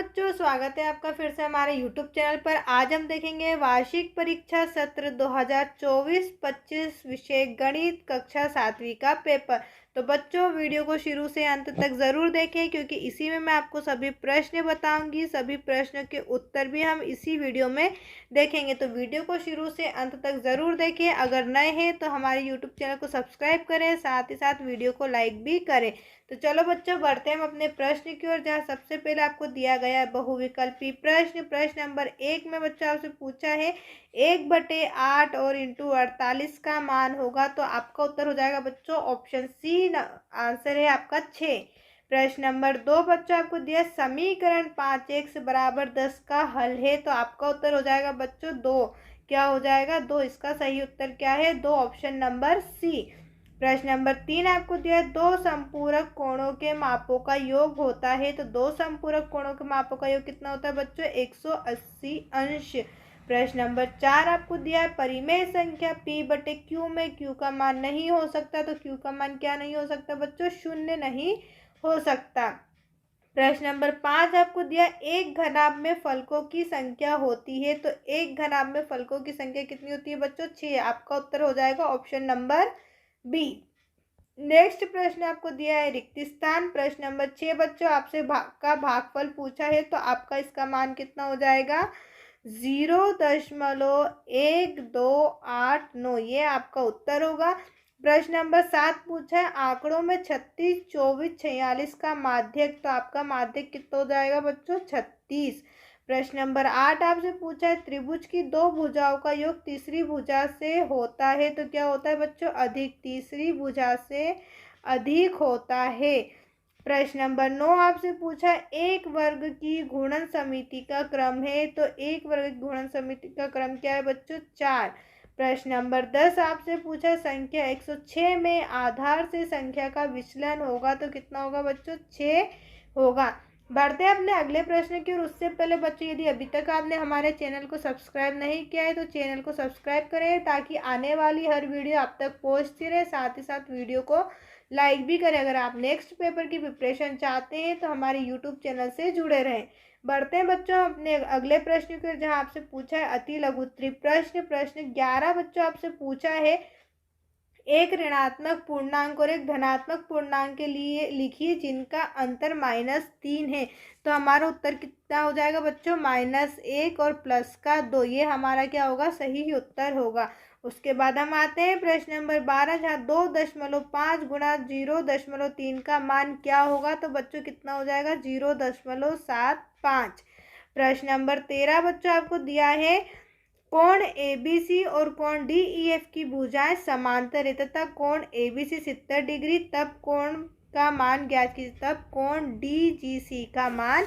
बच्चों, स्वागत है आपका फिर से हमारे YouTube चैनल पर। आज हम देखेंगे वार्षिक परीक्षा सत्र 2024-25 विषय गणित कक्षा 7वीं का पेपर। तो बच्चों, वीडियो को शुरू से अंत तक ज़रूर देखें, क्योंकि इसी में मैं आपको सभी प्रश्न बताऊंगी। सभी प्रश्नों के उत्तर भी हम इसी वीडियो में देखेंगे, तो वीडियो को शुरू से अंत तक ज़रूर देखें। अगर नए हैं तो हमारे YouTube चैनल को सब्सक्राइब करें, साथ ही साथ वीडियो को लाइक भी करें। तो चलो बच्चों, बढ़ते हैं हम अपने प्रश्न की ओर, जहाँ सबसे पहले आपको दिया गया है बहुविकल्पी प्रश्न। प्रश्न नंबर 1 में बच्चों आपसे पूछा है 1/8 और इंटू 48 का मान होगा, तो आपका उत्तर हो जाएगा बच्चों ऑप्शन सी। आंसर है आपका 6। प्रश्न नंबर 2 बच्चों आपको दिया समीकरण 5x बराबर 10 का हल है, तो आपका उत्तर हो जाएगा बच्चों 2। क्या हो जाएगा? 2। इसका सही उत्तर क्या है? 2, ऑप्शन नंबर सी। प्रश्न नंबर 3 आपको दिया है दो संपूरक कोणों के मापों का योग होता है, तो दो संपूरक कोणों के मापों का योग कितना होता है बच्चों? 180 अंश। प्रश्न नंबर 4 आपको दिया है परिमेय संख्या p/q में q का मान नहीं हो सकता, तो q का मान क्या नहीं हो सकता बच्चों? 0 नहीं हो सकता। प्रश्न नंबर 5 आपको दिया एक घनाभ में फलकों की संख्या होती है, तो एक घनाभ में फलकों की संख्या कितनी होती है बच्चों? 6। आपका उत्तर हो जाएगा ऑप्शन नंबर बी। नेक्स्ट प्रश्न आपको दिया है रिक्त स्थान। प्रश्न नंबर 6 बच्चों आपसे भाग का भागफल पूछा है, तो आपका इसका मान कितना हो जाएगा? 0.1289, ये आपका उत्तर होगा। प्रश्न नंबर 7 पूछा है आंकड़ों में 36, 24, 46 का माध्यक, तो आपका माध्यक कितना हो जाएगा बच्चों? 36। प्रश्न नंबर 8 आपसे पूछा है त्रिभुज की दो भुजाओं का योग तीसरी भुजा से होता है, तो क्या होता है बच्चों? अधिक। तीसरी भुजा से अधिक होता है। प्रश्न नंबर 9 आपसे पूछा है एक वर्ग की गुणन समिति का क्रम है, तो एक वर्ग की गुणन समिति का क्रम क्या है बच्चों? 4। प्रश्न नंबर 10 आपसे पूछा संख्या 106 में आधार से संख्या का विचलन होगा, तो कितना होगा बच्चों? 6 होगा। बढ़ते हैं अपने अगले प्रश्न की, और उससे पहले बच्चों यदि अभी तक आपने हमारे चैनल को सब्सक्राइब नहीं किया है तो चैनल को सब्सक्राइब करें, ताकि आने वाली हर वीडियो आप तक पहुंचती रहे। साथ ही साथ वीडियो को लाइक भी करें। अगर आप नेक्स्ट पेपर की प्रिपरेशन चाहते हैं तो हमारे यूट्यूब चैनल से जुड़े रहें। बढ़ते हैं बच्चों अपने अगले प्रश्न की, जहाँ आपसे पूछा है अति लघु प्रश्न। प्रश्न 11 बच्चों आपसे पूछा है एक ऋणात्मक पूर्णांक और एक धनात्मक पूर्णांक के लिए लिखिए जिनका अंतर -3 है, तो हमारा उत्तर कितना हो जाएगा बच्चों? -1 और +2। ये हमारा क्या होगा? सही ही उत्तर होगा। उसके बाद हम आते हैं प्रश्न नंबर 12, जहाँ 2.5 गुणा 0.3 का मान क्या होगा, तो बच्चों कितना हो जाएगा? 0.75। प्रश्न नंबर 13 बच्चों आपको दिया है कोण ABC और कोण DEF की भुजाएं समांतर है, तथा कोण ABC 70 डिग्री, तब कोण का मान ज्ञात कीजिए। तब कोण DGC का मान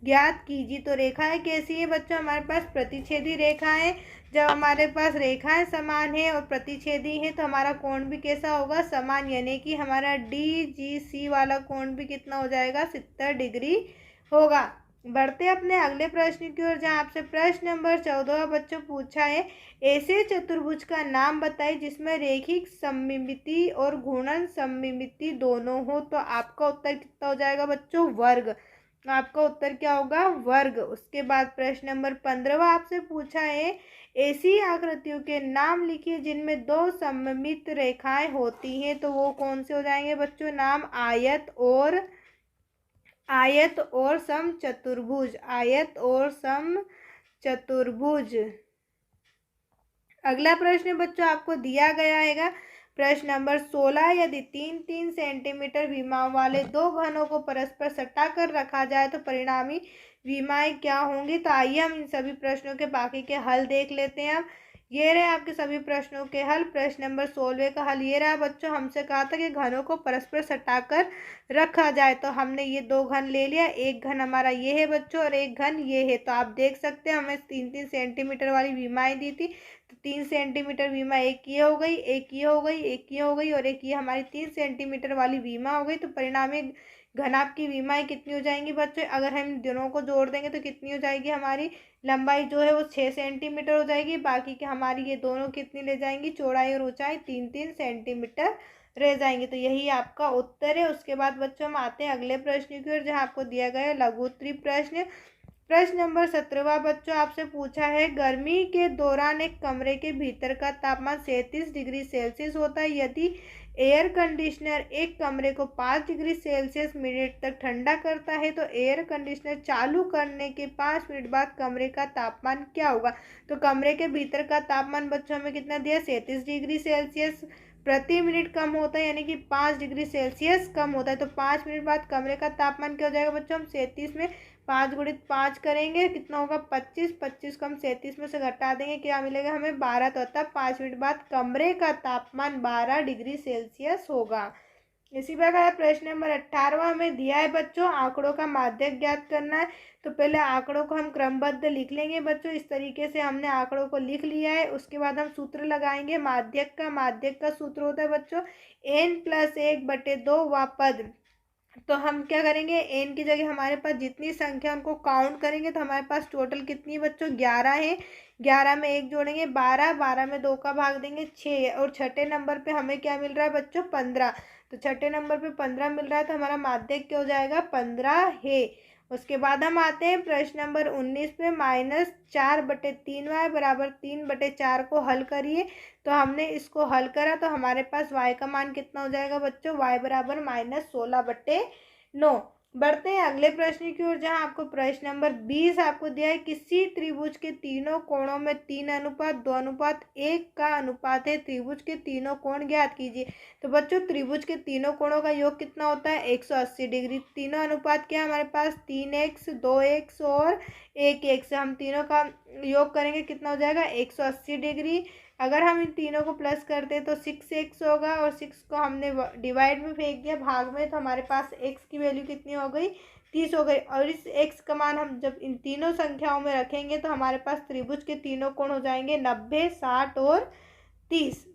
ज्ञात कीजिए। तो रेखाएं कैसी है बच्चों? हमारे पास प्रतिच्छेदी रेखा है। जब हमारे पास रेखाएं समान है और प्रतिच्छेदी है, तो हमारा कोण भी कैसा होगा? समान, यानी कि हमारा DGC वाला कोण भी कितना हो जाएगा? 70 डिग्री होगा। बढ़ते अपने अगले प्रश्न की ओर, जहाँ आपसे प्रश्न नंबर 14 बच्चों पूछा है ऐसे चतुर्भुज का नाम बताइए जिसमें रैखिक सममिति और घूर्णन सममिति दोनों हो, तो आपका उत्तर कितना हो जाएगा बच्चों? वर्ग। आपका उत्तर क्या होगा? वर्ग। उसके बाद प्रश्न नंबर 15 आपसे पूछा है ऐसी आकृतियों के नाम लिखिए जिनमें दो सममित रेखाएं होती हैं, तो वो कौन से हो जाएंगे बच्चों? नाम आयत और समचतुर्भुज। आयत और समचतुर्भुज। अगला प्रश्न बच्चों आपको दिया गया है प्रश्न नंबर 16, यदि 3-3 सेंटीमीटर विमाओं वाले दो घनों को परस्पर सटा कर रखा जाए तो परिणामी विमाएं क्या होंगी? तो आइए हम इन सभी प्रश्नों के बाकी के हल देख लेते हैं। अब ये रहे आपके सभी प्रश्नों के हल। प्रश्न नंबर 16 का हल ये रहा बच्चों। हमसे कहा था कि घनों को परस्पर सटाकर रखा जाए, तो हमने ये दो घन ले लिया। एक घन हमारा ये है बच्चों और एक घन ये है। तो आप देख सकते हैं हमें 3-3 सेंटीमीटर वाली विमाएं दी थी, तो 3 सेंटीमीटर विमा एक ये हो गई, एक ये हो गई, एक ये हो गई और एक ये हमारी 3 सेंटीमीटर वाली विमा हो गई। तो परिणामी घनाभ की विमाएं कितनी हो जाएंगी बच्चों? अगर हम दोनों को जोड़ देंगे तो कितनी हो जाएगी? हमारी लंबाई जो है वो 6 सेंटीमीटर हो जाएगी। बाकी की हमारी ये दोनों कितनी ले जाएंगी? चौड़ाई और ऊंचाई 3-3 सेंटीमीटर रह जाएंगे। तो यही आपका उत्तर है। उसके बाद बच्चों हम आते हैं अगले प्रश्न की ओर, जहाँ आपको दिया गया है लघु उत्तरी प्रश्न। प्रश्न नंबर 17 बच्चों आपसे पूछा है, गर्मी के दौरान एक कमरे के भीतर का तापमान 37 डिग्री सेल्सियस होता है। यदि एयर कंडीशनर एक कमरे को 5 डिग्री सेल्सियस मिनट तक ठंडा करता है तो एयर कंडीशनर चालू करने के 5 मिनट बाद कमरे का तापमान क्या होगा। तो कमरे के भीतर का तापमान बच्चों हमें कितना दिया, 37 डिग्री सेल्सियस प्रति मिनट कम होता है, यानी कि 5 डिग्री सेल्सियस कम होता है। तो 5 मिनट बाद कमरे का तापमान क्या हो जाएगा बच्चों, हम 37 में 5 गुणित 5 करेंगे, कितना होगा 25। 25 को हम 37 में से घटा देंगे, क्या मिलेगा हमें 12। तो होता है 5 मिनट बाद कमरे का तापमान 12 डिग्री सेल्सियस होगा। इसी प्रकार प्रश्न नंबर 18 हमें दिया है बच्चों, आंकड़ों का माध्यक ज्ञात करना है। तो पहले आंकड़ों को हम क्रमबद्ध लिख लेंगे बच्चों। इस तरीके से हमने आंकड़ों को लिख लिया है। उसके बाद हम सूत्र लगाएंगे माध्यक का। माध्यक का सूत्र होता है बच्चों n+1/2 व पद। तो हम क्या करेंगे, एन की जगह हमारे पास जितनी संख्या उनको काउंट करेंगे तो हमारे पास टोटल कितनी है बच्चों, 11 है। 11 में 1 जोड़ेंगे 12, 12 में 2 का भाग देंगे 6, और छठे नंबर पे हमें क्या मिल रहा है बच्चों, 15। तो छठे नंबर पे 15 मिल रहा है, तो हमारा माध्यक क्या हो जाएगा, 15 है। उसके बाद हम आते हैं प्रश्न नंबर 19 पे। -4/3y बराबर 3/4 को हल करिए। तो हमने इसको हल करा तो हमारे पास y का मान कितना हो जाएगा बच्चों, y बराबर -16/9। बढ़ते हैं अगले प्रश्न की ओर, जहां आपको प्रश्न नंबर 20 आपको दिया है, किसी त्रिभुज के तीनों कोणों में 3:2:1 का अनुपात है, त्रिभुज के तीनों कोण ज्ञात कीजिए। तो बच्चों त्रिभुज के तीनों कोणों का योग कितना होता है, 180 डिग्री। तीनों अनुपात क्या है हमारे पास, 3x 2x और 1x। हम तीनों का योग करेंगे कितना हो जाएगा, 180 डिग्री। अगर हम इन तीनों को प्लस करते हैं तो 6x होगा, और 6 को हमने डिवाइड में फेंक दिया भाग में, तो हमारे पास x की वैल्यू कितनी हो गई, 30 हो गई। और इस x का मान हम जब इन तीनों संख्याओं में रखेंगे तो हमारे पास त्रिभुज के तीनों कोण हो जाएंगे 90, 60 और 30।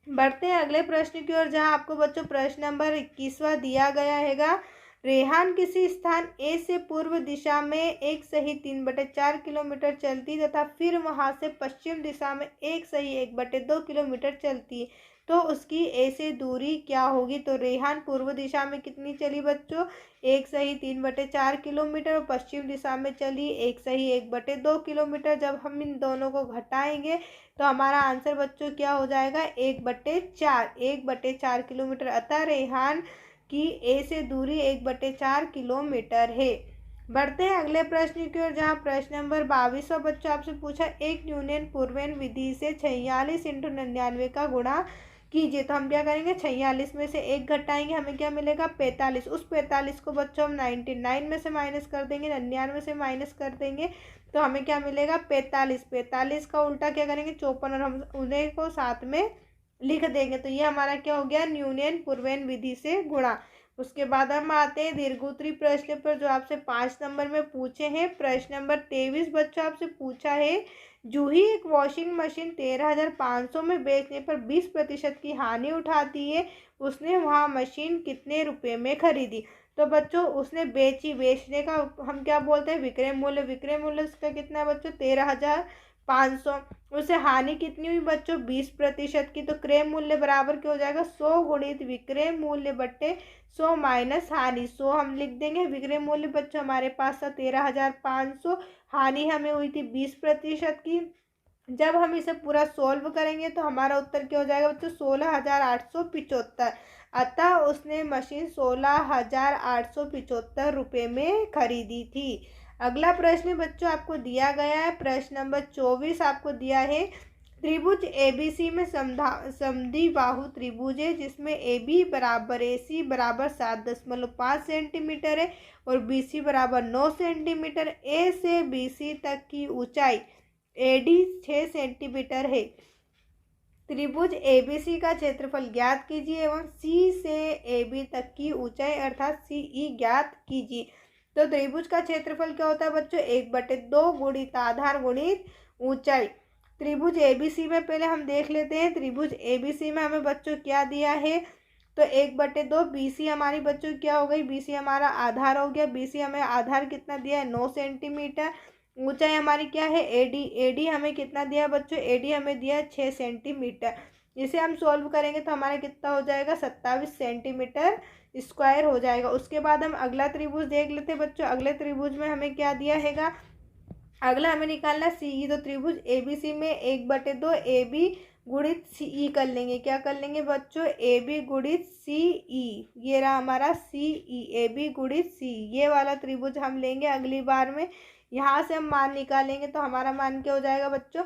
बढ़ते हैं अगले प्रश्न की ओर, जहां आपको बच्चों प्रश्न नंबर 21वां दिया गया हैगा। रेहान किसी स्थान ए से पूर्व दिशा में एक सही 3/4 किलोमीटर चलती तथा फिर वहां से पश्चिम दिशा में एक सही 1/2 किलोमीटर चलती है, तो उसकी ए से दूरी क्या होगी। तो रेहान पूर्व दिशा में कितनी चली बच्चों, एक सही 3/4 किलोमीटर, और पश्चिम दिशा में चली एक सही 1/2 किलोमीटर। जब हम इन दोनों को घटाएंगे तो हमारा आंसर बच्चों क्या हो जाएगा, 1/4 किलोमीटर। अतः रेहान की ए से दूरी 1/4 किलोमीटर है। बढ़ते हैं अगले प्रश्न की ओर, जहाँ प्रश्न नंबर 22 बच्चों आपसे पूछा, एक न्यूनन पूर्वेन विधि से 46 × 99 का गुणा कीजिए। तो हम क्या करेंगे, 46 में से 1 घटाएंगे, हमें क्या मिलेगा 45। उस 45 को बच्चों हम 99 में से माइनस कर देंगे, 99 से माइनस कर देंगे तो हमें क्या मिलेगा 45। 45 का उल्टा क्या करेंगे 54, और हम उन्हें को साथ में लिख देंगे। तो ये हमारा क्या हो गया, न्यूनन पूर्वेन विधि से गुणा। उसके बाद हम आते हैं दीर्घोत्तरी प्रश्न पर, जो आपसे 5 नंबर में पूछे हैं। प्रश्न नंबर 23 बच्चों आपसे पूछा है, जूही एक वॉशिंग मशीन 13,500 में बेचने पर 20% की हानि उठाती है, उसने वह मशीन कितने रुपए में खरीदी। तो बच्चों उसने बेची, बेचने का हम क्या बोलते हैं, विक्रय मूल्य। विक्रय मूल्य उसका कितना है बच्चों, 13,500। उसे हानि कितनी हुई बच्चों, 20% की। तो क्रय मूल्य बराबर क्या हो जाएगा, 100 गुणित विक्रय मूल्य बट्टे 100 माइनस हानि। 100 हम लिख देंगे, विक्रय मूल्य बच्चों हमारे पास था 13,500, हानि हमें हुई थी 20% की। जब हम इसे पूरा सोल्व करेंगे तो हमारा उत्तर क्या हो जाएगा बच्चों, 16,875। अतः उसने मशीन 16,875 रुपये में खरीदी थी। अगला प्रश्न बच्चों आपको दिया गया है, प्रश्न नंबर 24 आपको दिया है, त्रिभुज एबीसी में समद्विबाहु त्रिभुज है, जिसमें AB बराबर AC बराबर 7.5 सेंटीमीटर है और BC बराबर 9 सेंटीमीटर। A से BC तक की ऊंचाई AD 6 सेंटीमीटर है। त्रिभुज ABC का क्षेत्रफल ज्ञात कीजिए एवं C से AB तक की ऊंचाई अर्थात CE ज्ञात कीजिए। तो त्रिभुज का क्षेत्रफल क्या होता है बच्चों, 1/2 गुणित आधार गुणित ऊंचाई। त्रिभुज ABC में पहले हम देख लेते हैं, त्रिभुज ABC में हमें बच्चों क्या दिया है, तो 1/2। BC हमारी बच्चों क्या हो गई, BC हमारा आधार हो गया। BC हमें आधार कितना दिया है, 9 सेंटीमीटर। ऊंचाई हमारी क्या है, AD हमें कितना दिया बच्चों, AD हमें दिया 6 सेंटीमीटर। इसे हम सॉल्व करेंगे तो हमारा कितना हो जाएगा, 27 सेंटीमीटर स्क्वायर हो जाएगा। उसके बाद हम अगला त्रिभुज देख लेते हैं बच्चों। अगले त्रिभुज में हमें क्या दिया हैगा, अगला हमें निकालना सी ई। तो त्रिभुज ए बी सी में 1/2 ए बी गुणित सी ई कर लेंगे। क्या कर लेंगे बच्चों, ए बी गुणित सी ई। ये रहा हमारा सी ई, ए बी गुणित सी। ये वाला त्रिभुज हम लेंगे अगली बार में। यहाँ से हम मान निकालेंगे तो हमारा मान क्या हो जाएगा बच्चों,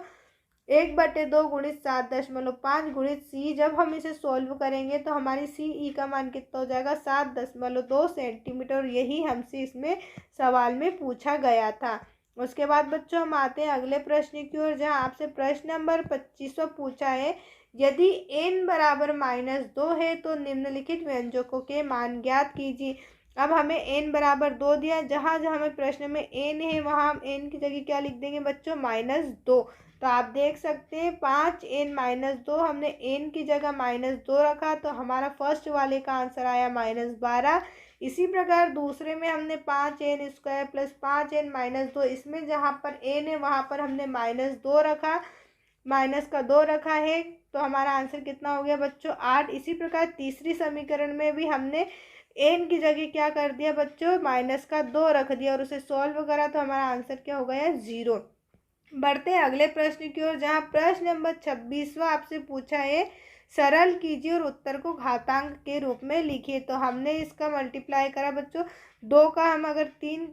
1/2 गुणित 7.5 गुणित सी। जब हम इसे सॉल्व करेंगे तो हमारी सी ई का मान कितना हो जाएगा, 7.2 सेंटीमीटर। यही हमसे इसमें सवाल में पूछा गया था। उसके बाद बच्चों हम आते हैं अगले प्रश्न की ओर, जहाँ आपसे प्रश्न नंबर 25 पूछा है, यदि n बराबर -2 है तो निम्नलिखित व्यंजकों के मान ज्ञात कीजिए। अब हमें n बराबर 2 दिया, जहाँ जहाँ हमें प्रश्न में n है वहाँ हम n की जगह क्या लिख देंगे बच्चों, -2। तो आप देख सकते हैं 5n - 2, हमने n की जगह -2 रखा तो हमारा फर्स्ट वाले का आंसर आया -12। इसी प्रकार दूसरे में हमने 5n² + 5n - 2, इसमें जहाँ पर n है वहाँ पर हमने -2 रखा, -2 रखा है तो हमारा आंसर कितना हो गया बच्चों, 8। इसी प्रकार तीसरी समीकरण में भी हमने n की जगह क्या कर दिया बच्चों, -2 रख दिया और उसे सॉल्व करा तो हमारा आंसर क्या हो गया, 0। बढ़ते हैं अगले प्रश्न की ओर, जहाँ प्रश्न नंबर 26वां आपसे पूछा है, सरल कीजिए और उत्तर को घातांक के रूप में लिखिए। तो हमने इसका मल्टीप्लाई करा बच्चों, 2 का हम अगर 3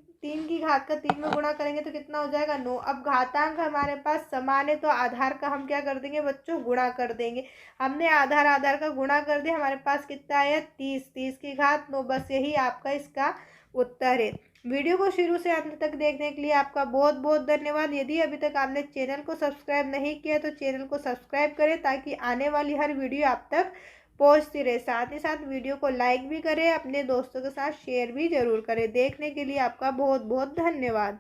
की घात का 3 में गुणा करेंगे तो कितना हो जाएगा, 9। अब घातांक हमारे पास समान है तो आधार का हम क्या कर देंगे बच्चों, गुणा कर देंगे। हमने आधार का गुणा कर दिया, हमारे पास कितना आया, 30। 30 की घात 9। बस यही आपका इसका उत्तर है। वीडियो को शुरू से अंत तक देखने के लिए आपका बहुत बहुत धन्यवाद। यदि अभी तक आपने चैनल को सब्सक्राइब नहीं किया तो चैनल को सब्सक्राइब करें ताकि आने वाली हर वीडियो आप तक पहुंचती रहे। साथ ही साथ वीडियो को लाइक भी करें, अपने दोस्तों के साथ शेयर भी जरूर करें। देखने के लिए आपका बहुत बहुत धन्यवाद।